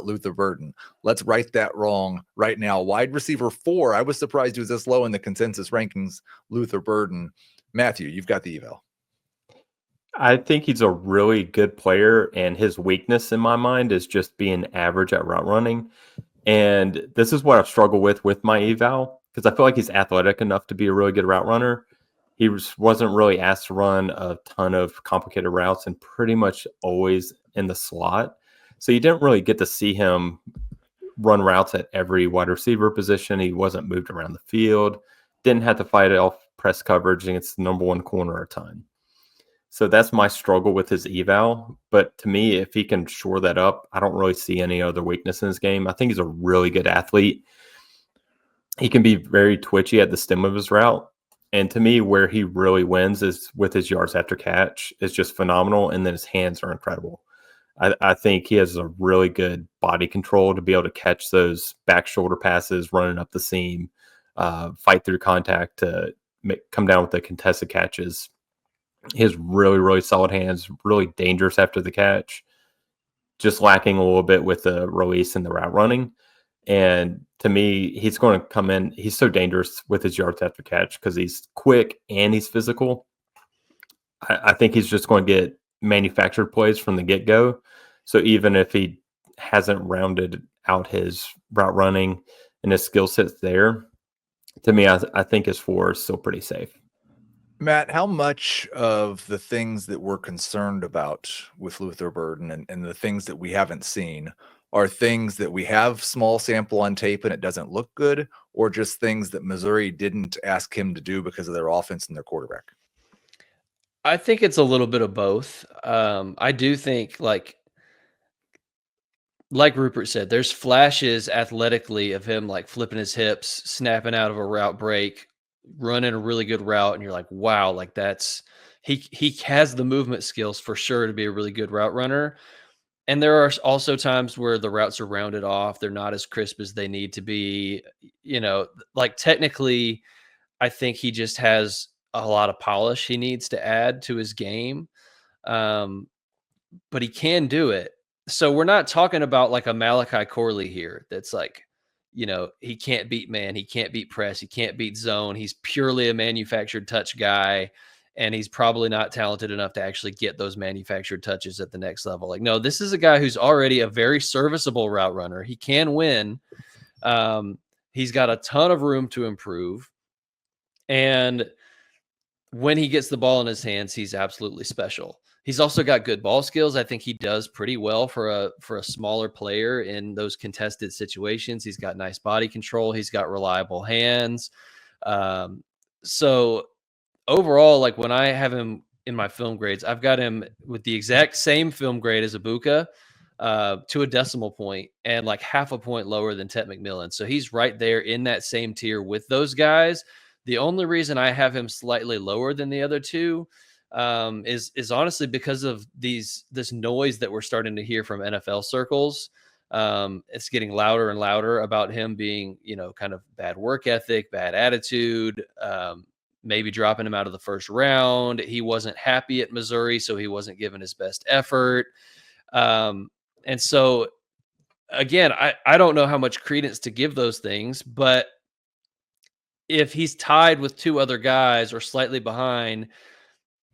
Luther Burden. Let's right that wrong right now. Wide receiver 4. I was surprised he was this low in the consensus rankings, Luther Burden. Matthew, you've got the eval. I think he's a really good player, and his weakness in my mind is just being average at route running. And this is what I've struggled with my eval, because I feel like he's athletic enough to be a really good route runner. He wasn't really asked to run a ton of complicated routes and pretty much always in the slot. So you didn't really get to see him run routes at every wide receiver position. He wasn't moved around the field, didn't have to fight off press coverage against the number one corner a ton. So that's my struggle with his eval. But to me, if he can shore that up, I don't really see any other weakness in his game. I think he's a really good athlete. He can be very twitchy at the stem of his route. And to me, where he really wins is with his yards after catch. It's just phenomenal. And then his hands are incredible. I think he has a really good body control to be able to catch those back shoulder passes, running up the seam, fight through contact to come down with the contested catches. He has really, really solid hands, really dangerous after the catch, just lacking a little bit with the release and the route running. And to me, he's going to come in. He's so dangerous with his yards after catch because he's quick and he's physical. I think he's just going to get manufactured plays from the get-go. So even if he hasn't rounded out his route running and his skill sets there, to me, I think his floor is still pretty safe. Matt, how much of the things that we're concerned about with Luther Burden and the things that we haven't seen are things that we have small sample on tape and it doesn't look good, or just things that Missouri didn't ask him to do because of their offense and their quarterback? I think it's a little bit of both. I do think, like Rupert said, there's flashes athletically of him like flipping his hips, snapping out of a route break, running a really good route, and you're like, wow, like that's he has the movement skills for sure to be a really good route runner. And there are also times where the routes are rounded off, they're not as crisp as they need to be. Like technically, I think he just has a lot of polish he needs to add to his game, but he can do it. So we're not talking about like a Malachi Corley here that's like, he can't beat man, he can't beat press, he can't beat zone. He's purely a manufactured touch guy, and he's probably not talented enough to actually get those manufactured touches at the next level. Like, no, this is a guy who's already a very serviceable route runner. He can win. He's got a ton of room to improve. And when he gets the ball in his hands, he's absolutely special. He's also got good ball skills. I think he does pretty well for a smaller player in those contested situations. He's got nice body control. He's got reliable hands. So overall, like when I have him in my film grades, I've got him with the exact same film grade as Ibuka, to a decimal point, and like half a point lower than Tet McMillan. So he's right there in that same tier with those guys. The only reason I have him slightly lower than the other two is honestly because of this noise that we're starting to hear from NFL circles. It's getting louder and louder about him being, kind of bad work ethic, bad attitude, maybe dropping him out of the first round. He wasn't happy at Missouri, so he wasn't giving his best effort. And so, again, I don't know how much credence to give those things, but if he's tied with two other guys or slightly behind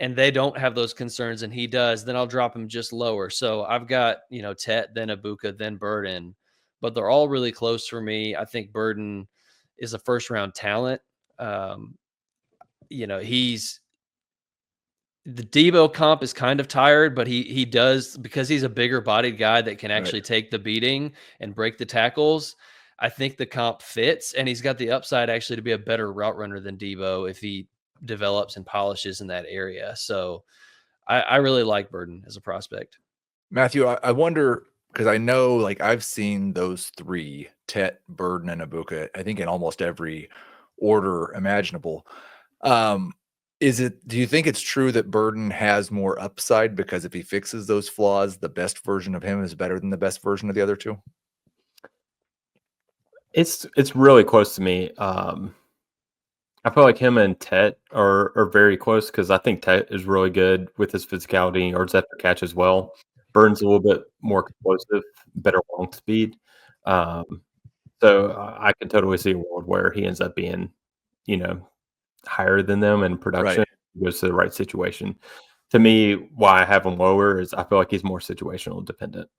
and they don't have those concerns and he does, then I'll drop him just lower. So I've got, Tet, then Ibuka, then Burden, but they're all really close for me. I think Burden is a first round talent. He's the Debo comp is kind of tired, but he does, because he's a bigger bodied guy that can actually take the beating and break the tackles. I think the comp fits, and he's got the upside actually to be a better route runner than Debo if he develops and polishes in that area. So I really like Burden as a prospect. Matthew, I wonder, because I know, like, I've seen those three, Tet, Burden, and Ibuka, I think in almost every order imaginable. Do you think it's true that Burden has more upside because if he fixes those flaws, the best version of him is better than the best version of the other two? It's really close to me. I feel like him and Tet are very close because I think Tet is really good with his physicality and yards after catch as well. Burden's a little bit more explosive, better long speed. So I can totally see a world where he ends up being, higher than them in production. Right. Goes to the right situation. To me, why I have him lower is I feel like he's more situational dependent.